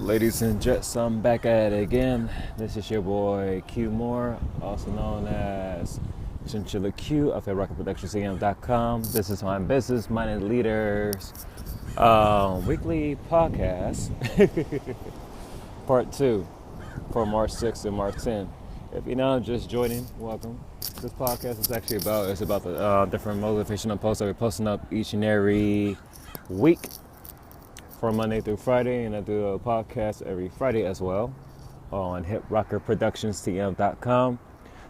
Ladies and gents, I'm back at it again. This is your boy Q Moore, also known as Chinchilla Q of RocketProductionsCM.com. This is my business-minded leaders weekly podcast, part 2 for March 6th and March 10th. If you're now just joining, welcome. This podcast is actually about the different motivational posts that we're posting up each and every week, from Monday through Friday, and I do a podcast every Friday as well on RocketProductionsTM.com.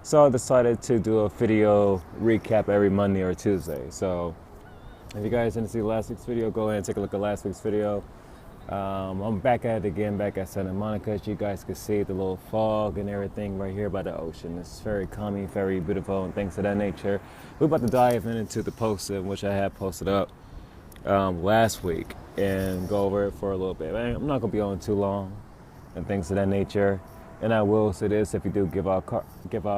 So I decided to do a video recap every Monday or Tuesday. So if you guys didn't see last week's video, go ahead and take a look at last week's video. I'm back at it again, back at Santa Monica. As you guys can see, the little fog and everything right here by the ocean. It's very calming, very beautiful, and things of that nature. We're about to dive into the post, which I had posted up last week, and go over it for a little bit. I'm not going to be on too long and things of that nature. And I will say this, if you do give out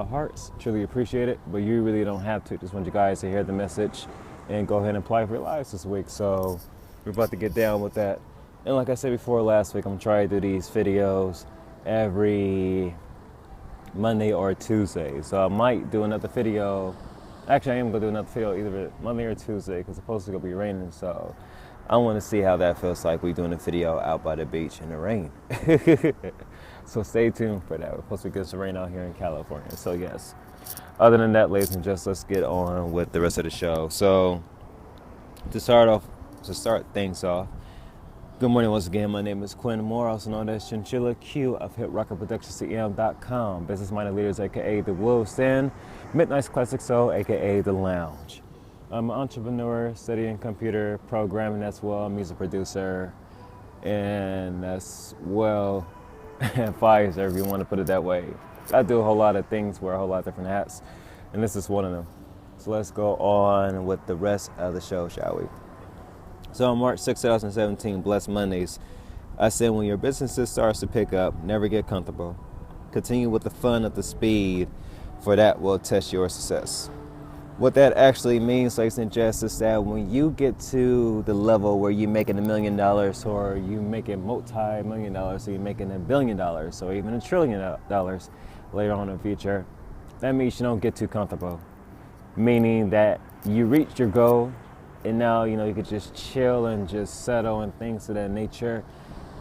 hearts, truly appreciate it, but you really don't have to. Just want you guys to hear the message and go ahead and apply for your lives this week. So we're about to get down with that. And like I said before last week, I'm trying to do these videos every Monday or Tuesday. So I might do another video. Actually, I am going to do another video either Monday or Tuesday because it's supposed to go be raining. So I want to see how that feels like. We're doing a video out by the beach in the rain. So stay tuned for that. We're supposed to get some rain out here in California. So yes. Other than that, ladies and gents, let's get on with the rest of the show. So to start things off, good morning once again. My name is Quinn Moore, also known as Chinchilla Q of RocketProductionsCM.com. Business-minded leaders, aka the Wolves Den, Midnight's Classic Soul, aka the Lounge. I'm an entrepreneur studying computer programming as well, music producer, and as well, advisor, if you want to put it that way. I do a whole lot of things, wear a whole lot of different hats, and this is one of them. So let's go on with the rest of the show, shall we? So on March 6, 2017, Blessed Mondays, I said when your business starts to pick up, never get comfortable. Continue with the fun of the speed, for that will test your success. What that actually means, ladies and gents, is that when you get to the level where you're making $1 million, or you're making multi-million dollars, or you're making $1 billion, or even $1 trillion later on in the future, that means you don't get too comfortable. Meaning that you reached your goal, and now, you could just chill and just settle and things of that nature.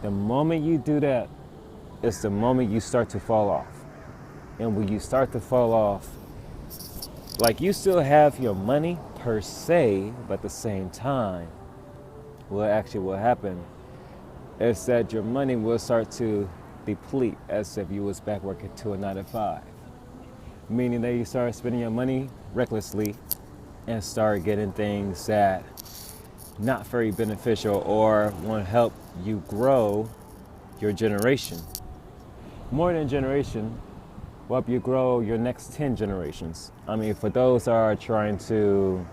The moment you do that, it's the moment you start to fall off. And when you start to fall off, like you still have your money per se, but at the same time, what will happen is that your money will start to deplete as if you was back working to a 9-to-5. Meaning that you start spending your money recklessly and start getting things that not very beneficial or won't help you grow your generation. More than generation, will help you grow your next 10 generations. I mean, for those that are trying to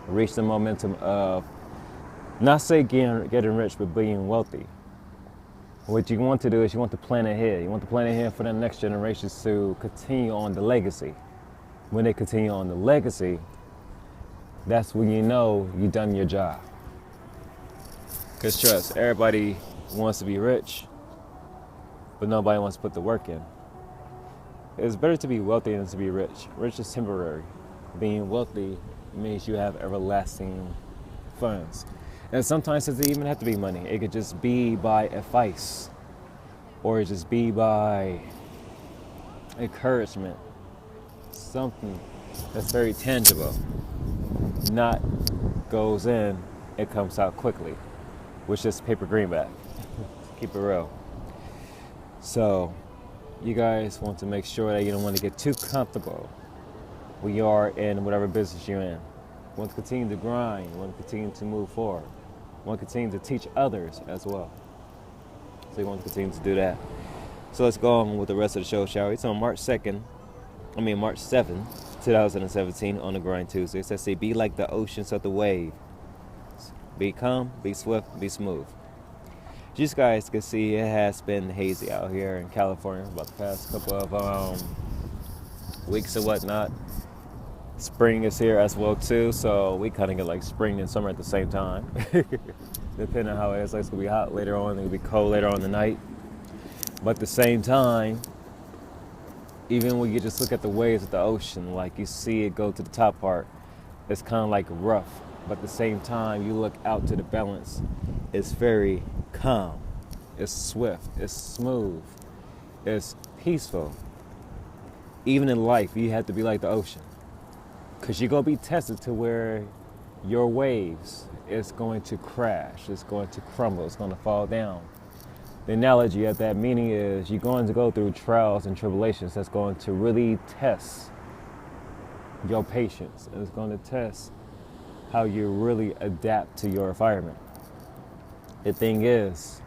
reach the momentum of, not say getting rich, but being wealthy. What you want to do is you want to plan ahead. You want to plan ahead for the next generations to continue on the legacy. When they continue on the legacy, that's when you know you've done your job. Because trust, everybody wants to be rich, but nobody wants to put the work in. It's better to be wealthy than to be rich. Rich is temporary. Being wealthy means you have everlasting funds. And sometimes it doesn't even have to be money. It could just be by advice, or just be by encouragement. Something that's very tangible. Not goes in, it comes out quickly, which is paper greenback. Keep it real. So you guys want to make sure that you don't want to get too comfortable when you are in whatever business you're in. You want to continue to grind. You want to continue to move forward. You want to continue to teach others as well. So you want to continue to do that. So let's go on with the rest of the show, shall we? It's on March 7th, 2017, on the Grind Tuesday. It says, be like the oceans of the wave. Be calm, be swift, be smooth. You guys can see it has been hazy out here in California about the past couple of weeks or whatnot. Spring is here as well too, so we kind of get like spring and summer at the same time. depending on how it is. Like it's gonna be hot later on, it'll be cold later on in the night. But at the same time, even when you just look at the waves of the ocean, like you see it go to the top part, it's kind of like rough. But at the same time, you look out to the balance, it's very calm, it's swift, it's smooth, it's peaceful. Even in life, you have to be like the ocean, because you're going to be tested to where your waves is going to crash, it's going to crumble, it's going to fall down. The analogy of that meaning is you're going to go through trials and tribulations that's going to really test your patience. It's going to test how you really adapt to your environment. The thing is,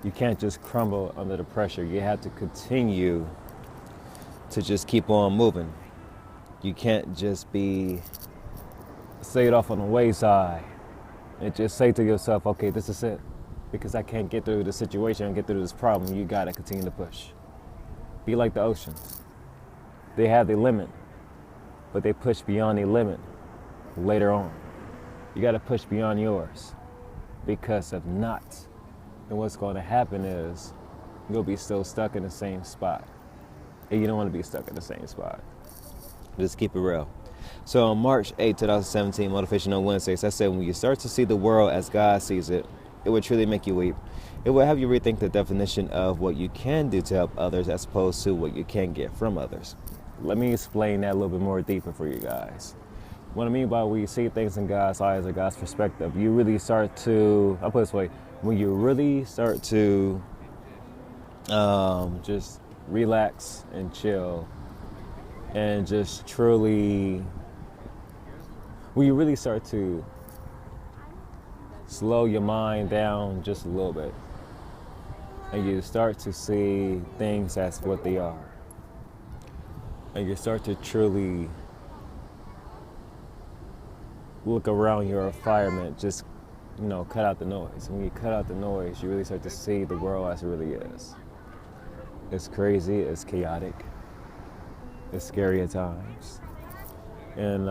you can't just crumble under the pressure. You have to continue to just keep on moving. You can't just be say it off on the wayside and just say to yourself, okay, this is it. Because I can't get through the situation and get through this problem, you gotta continue to push. Be like the oceans. They have their limit, but they push beyond their limit later on. You gotta push beyond yours, because if not, then what's gonna happen is you'll be still stuck in the same spot. And you don't wanna be stuck in the same spot. Just keep it real. So on March 8, 2017, Motivational Wednesdays, I said when you start to see the world as God sees it, it would truly make you weep. It will have you rethink the definition of what you can do to help others as opposed to what you can get from others. Let me explain that a little bit more deeper for you guys. What I mean by when you see things in God's eyes or God's perspective, you really start to, I'll put it this way, when you really start to just relax and chill and just truly, when you really start to slow your mind down just a little bit, and you start to see things as what they are, and you start to truly look around your environment, just cut out the noise. When you cut out the noise, you really start to see the world as it really is. It's crazy, it's chaotic, it's scary at times, and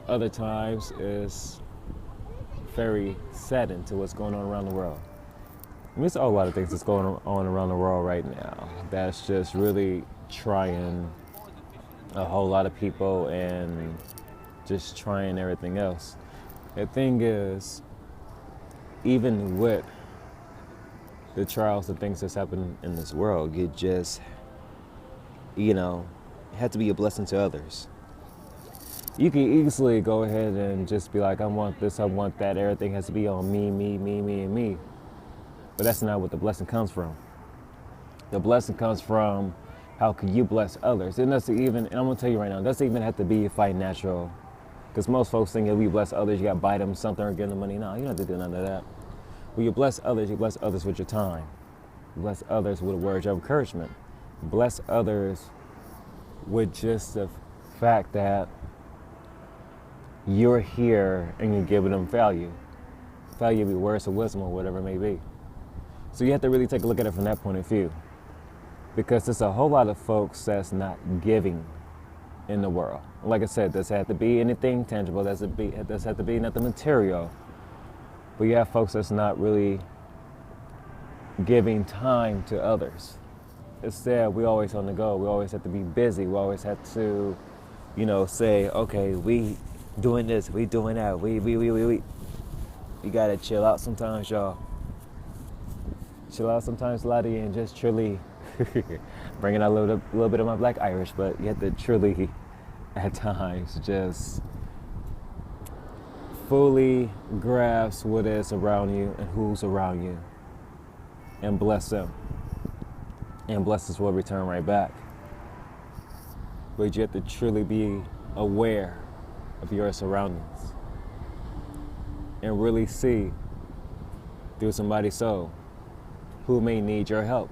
other times it's very saddened to what's going on around the world. I mean, it's a lot of things that's going on around the world right now that's just really trying a whole lot of people and just trying everything else. The thing is, even with the trials and things that's happening in this world, you just, have to be a blessing to others. You can easily go ahead and just be like, I want this, I want that. Everything has to be on me, me, me, me, and me. But that's not what the blessing comes from. The blessing comes from how can you bless others. It doesn't even, and I'm going to tell you right now, it doesn't even have to be financial. Because most folks think if you bless others, you got to buy them something or give them money. No, you don't have to do none of that. When you bless others with your time. You bless others with words of encouragement. Bless others with just the fact that you're here and you're giving them value. Value be words of wisdom or whatever it may be. So you have to really take a look at it from that point of view. Because there's a whole lot of folks that's not giving in the world. Like I said, doesn't have to be anything tangible, doesn't have to be nothing material. But you have folks that's not really giving time to others. Instead, we always on the go. We always have to be busy. We always have to, say, okay, we doing this, we doing that, we. You gotta chill out sometimes, y'all. Chill out sometimes, Lottie, and just truly bringing out a little bit of my Black Irish, but you have to truly, at times, just fully grasp what is around you and who's around you, and bless them. And blessings will return right back. But you have to truly be aware of your surroundings and really see through somebody's soul who may need your help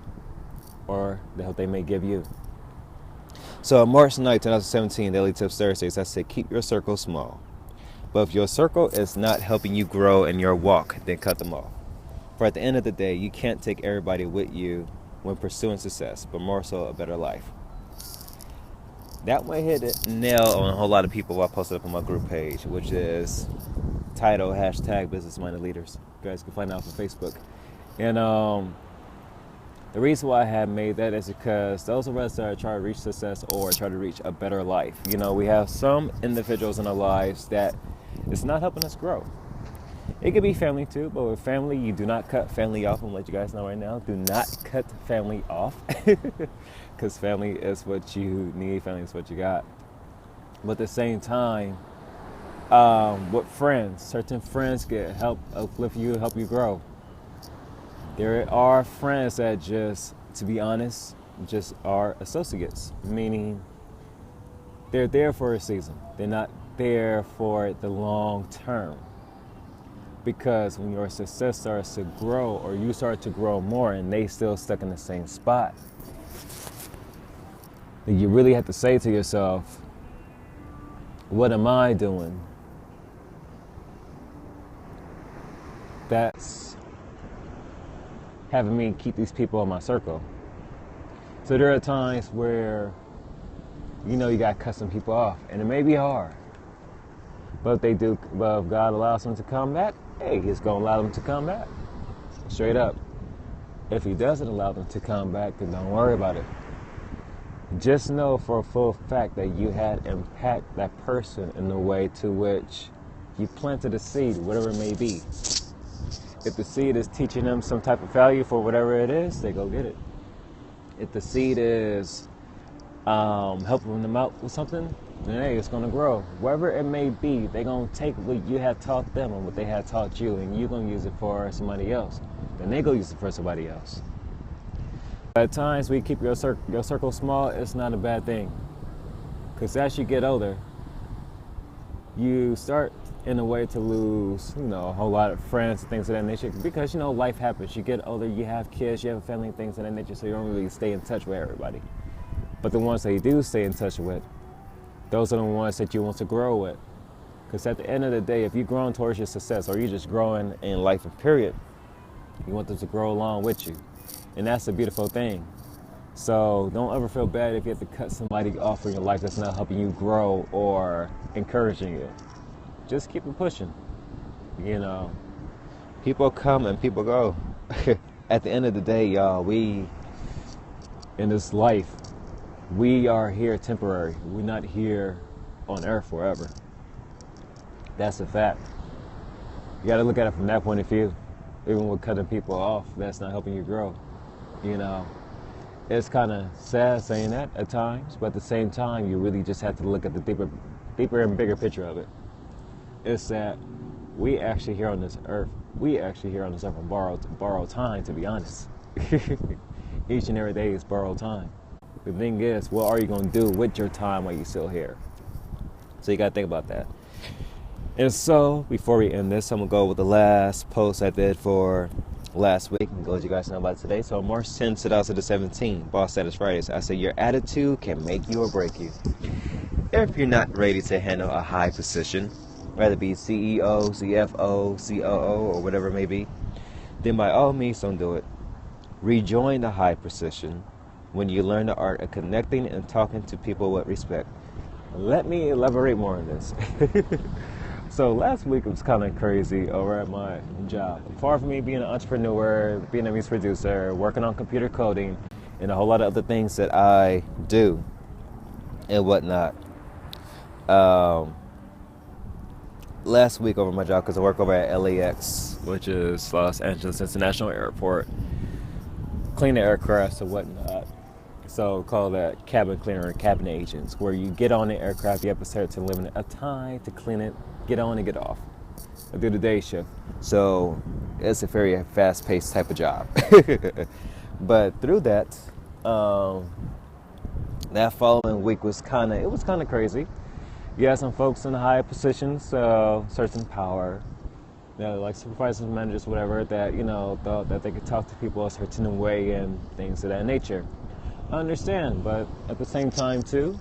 or the help they may give you. So on March 9, 2017, Daily Tips Thursdays, I said keep your circle small. But if your circle is not helping you grow in your walk, then cut them off. For at the end of the day, you can't take everybody with you when pursuing success, but more so a better life. That one hit a nail on a whole lot of people I posted up on my group page, which is title #BusinessMindedLeaders. You guys can find it off of Facebook. And the reason why I have made that is because those of us that are trying to reach success or try to reach a better life, you know, we have some individuals in our lives that it's not helping us grow. It could be family too, but with family, you do not cut family off. I'm gonna let you guys know right now, do not cut family off, because family is what you need, family is what you got. But at the same time, with friends, certain friends can help uplift you, help you grow. There are friends that just, to be honest, just are associates, meaning they're there for a season. They're not there for the long term. Because when your success starts to grow, or you start to grow more and they still stuck in the same spot, then you really have to say to yourself, what am I doing that's having me keep these people in my circle? So there are times where, you know, you got to cut some people off, and it may be hard. But if they do, but if God allows them to come back, hey, He's going to allow them to come back. Straight up. If He doesn't allow them to come back, then don't worry about it. Just know for a full fact that you had impact that person in the way to which you planted a seed, whatever it may be. If the seed is teaching them some type of value for whatever it is, they go get it. If the seed is helping them out with something, then hey, it's going to grow. Wherever it may be, they're going to take what you have taught them and what they have taught you, and you're going to use it for somebody else. Then they go use it for somebody else. At times, we keep your circle small. It's not a bad thing. Because as you get older, you start, in a way, to lose, you know, a whole lot of friends and things of that nature. Because, you know, life happens. You get older, you have kids, you have a family, things of that nature, so you don't really stay in touch with everybody. But the ones that you do stay in touch with, those are the ones that you want to grow with. Because at the end of the day, if you're growing towards your success, or you're just growing in life, period, you want them to grow along with you. And that's a beautiful thing. So don't ever feel bad if you have to cut somebody off in your life that's not helping you grow or encouraging you. Just keep it pushing. You know, people come and people go. At the end of the day, y'all, we, in this life, we are here temporary. We're not here on earth forever. That's a fact. You gotta look at it from that point of view. Even with cutting people off, that's not helping you grow. You know, it's kind of sad saying that at times, but at the same time, you really just have to look at the deeper and bigger picture of it. It's that we actually here on this earth, on borrowed time, to be honest. Each and every day is borrowed time. The thing is, what are you going to do with your time while you're still here? So you got to think about that. And so, before we end this, I'm going to go with the last post I did for last week and go let you guys know about it today. So, March 10, 2017, Boss Status Fridays. I said, your attitude can make you or break you. If you're not ready to handle a high position, whether it be CEO, CFO, COO, or whatever it may be, then by all means, don't do it. Rejoin the high position when you learn the art of connecting and talking to people with respect. Let me elaborate more on this. So last week it was kind of crazy over at my job. Far from me being an entrepreneur, being a music producer, working on computer coding, and a whole lot of other things that I do and whatnot. Last week over my job, because I work over at LAX, which is Los Angeles International Airport, cleaning aircrafts and whatnot. So call that cabin cleaner and cabin agents, where you get on the aircraft, you have a certain limit of time to clean it, get on and get off. I do the day shift. So it's a very fast-paced type of job. But through that, that following week was kind of crazy. You had some folks in the high positions, certain power, you know, like supervisors, managers, whatever, that, you know, thought that they could talk to people a certain way and things of that nature. I understand, but at the same time too,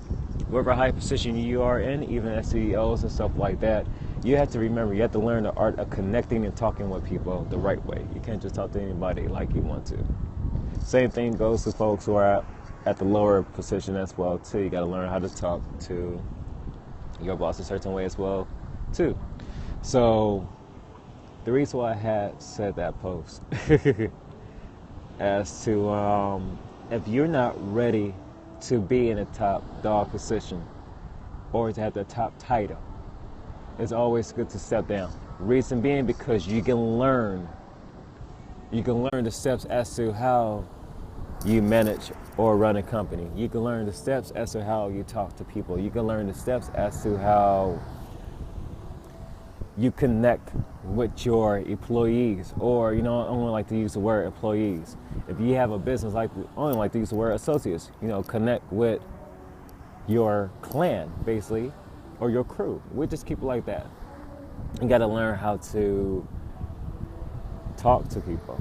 whatever high position you are in, even as CEOs and stuff like that, you have to remember, you have to learn the art of connecting and talking with people the right way. You can't just talk to anybody like you want to. Same thing goes to folks who are at the lower position as well too. You got to learn how to talk to your boss a certain way as well too. So the reason why I had said that post as to if you're not ready to be in a top dog position or to have the top title, it's always good to step down. Reason being because you can learn the steps as to how you manage or run a company. You can learn the steps as to how you talk to people. You can learn the steps as to how you connect with your employees, or I only like to use the word employees. If you have a business, I only like to use the word associates. Connect with your clan, basically, or your crew. We just keep it like that. You got to learn how to talk to people.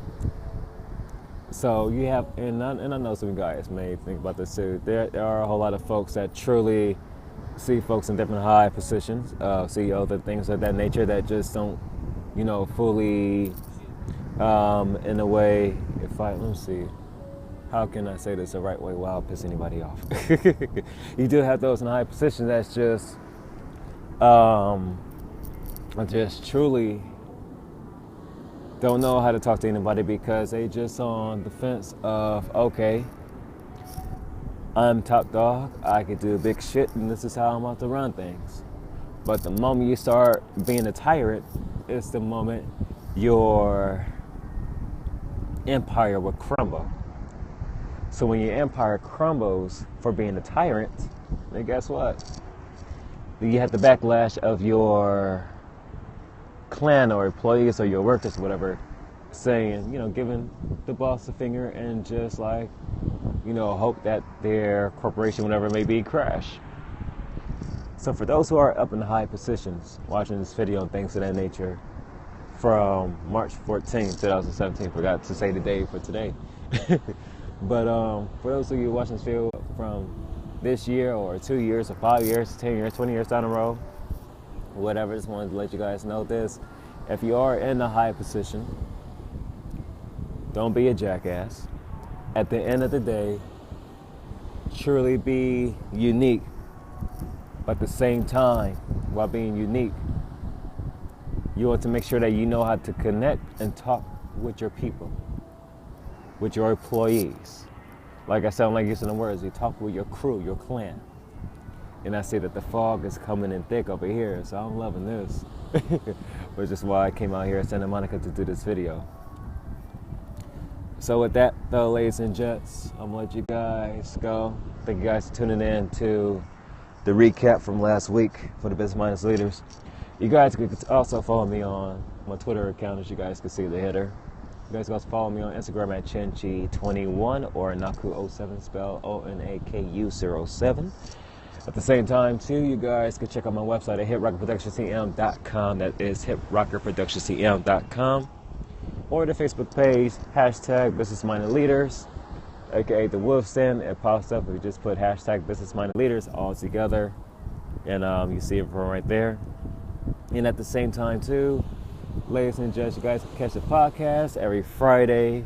So you have, and I know some guys may think about this too. There are a whole lot of folks that truly see folks in different high positions, CEOs and things of that nature, that just don't, fully, in a way, let me see, how can I say this the right way without pissing anybody off? You do have those in high positions that's just truly don't know how to talk to anybody because they just on the fence of, okay, I'm top dog, I could do big shit, and this is how I'm about to run things. But the moment you start being a tyrant, it's the moment your empire will crumble. So when your empire crumbles for being a tyrant, then guess what? You have the backlash of your clan or employees or your workers or whatever saying, giving the boss a finger and just like, hope that their corporation, whatever it may be, crash. So for those who are up in the high positions watching this video and things of that nature from March 14th, 2017, forgot to say the day for today. But for those of you watching this video from this year or 2 years or 5 years, 10 years, 20 years down the road, whatever, just wanted to let you guys know this. If you are in a high position, don't be a jackass. At the end of the day, truly be unique. But at the same time, while being unique, you want to make sure that you know how to connect and talk with your people, with your employees. Like I said, I'm like using the words, you talk with your crew, your clan. And I see that the fog is coming in thick over here, so I'm loving this. Which is why I came out here in Santa Monica to do this video. So with that, though, ladies and gents, I'm gonna let you guys go. Thank you guys for tuning in to the recap from last week for the Business Minded Leaders. You guys could also follow me on my Twitter account, as you guys can see the header. You guys can also follow me on Instagram at Chenchi21 or Naku07, spelled ONAKU07. At the same time, too, you guys can check out my website at hitrockerproductionscm.com. That is hitrockerproductionscm.com. Or the Facebook page, hashtag Business Minded Leaders, aka the Wolf Den. It pops up if you just put hashtag Business Minded Leaders all together. And you see it from right there. And at the same time, too, ladies and gents, you guys can catch the podcast every Friday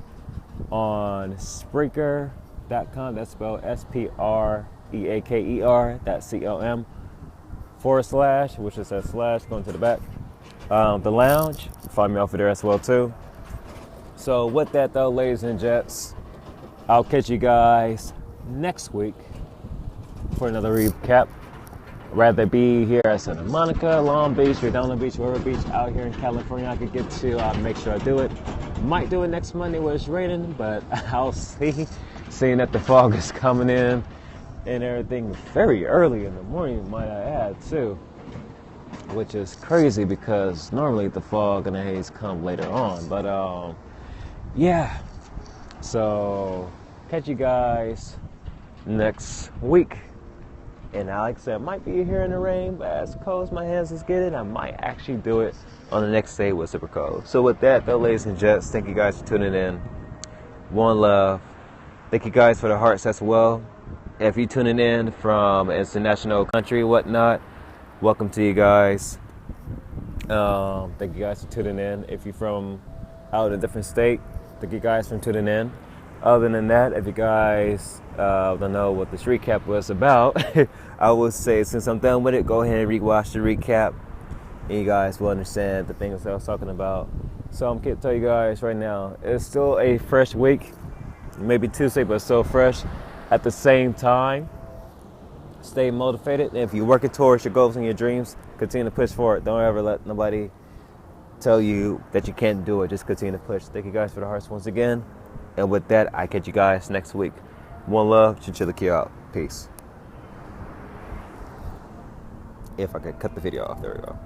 on Spreaker.com. That's spelled SPREAKER.com/, which is a slash going to the back. The Lounge, find me over there as well, too. So with that, though, ladies and gents, I'll catch you guys next week for another recap. Rather be here at Santa Monica, Long Beach, Redondo Beach, wherever beach out here in California I could get to. I'll make sure I do it. Might do it next Monday where it's raining, but I'll see. Seeing that the fog is coming in and everything very early in the morning, might I add, too. Which is crazy because normally the fog and the haze come later on. But, yeah. So, catch you guys next week. And like I said, I might be here in the rain, but as cold as my hands is getting, I might actually do it on the next day with super cold. So with that, though, ladies and gents, thank you guys for tuning in. One love. Thank you guys for the hearts as well. If you're tuning in from international country, whatnot, welcome to you guys. Thank you guys for tuning in. If you're from out in a different state, thank you guys for tuning in. Other than that, if you guys don't know what this recap was about, I would say since I'm done with it, go ahead and rewatch the recap. And you guys will understand the things I was talking about So I'm going to tell you guys right now, it's still a fresh week. Maybe Tuesday, but still fresh. At the same time, stay motivated. And if you're working towards your goals and your dreams, continue to push forward. Don't ever let nobody tell you that you can't do it. Just continue to push. Thank you guys for the hearts once again. And with that, I catch you guys next week. One love, Chinchilla Q out. Peace. If I could cut the video off, there we go.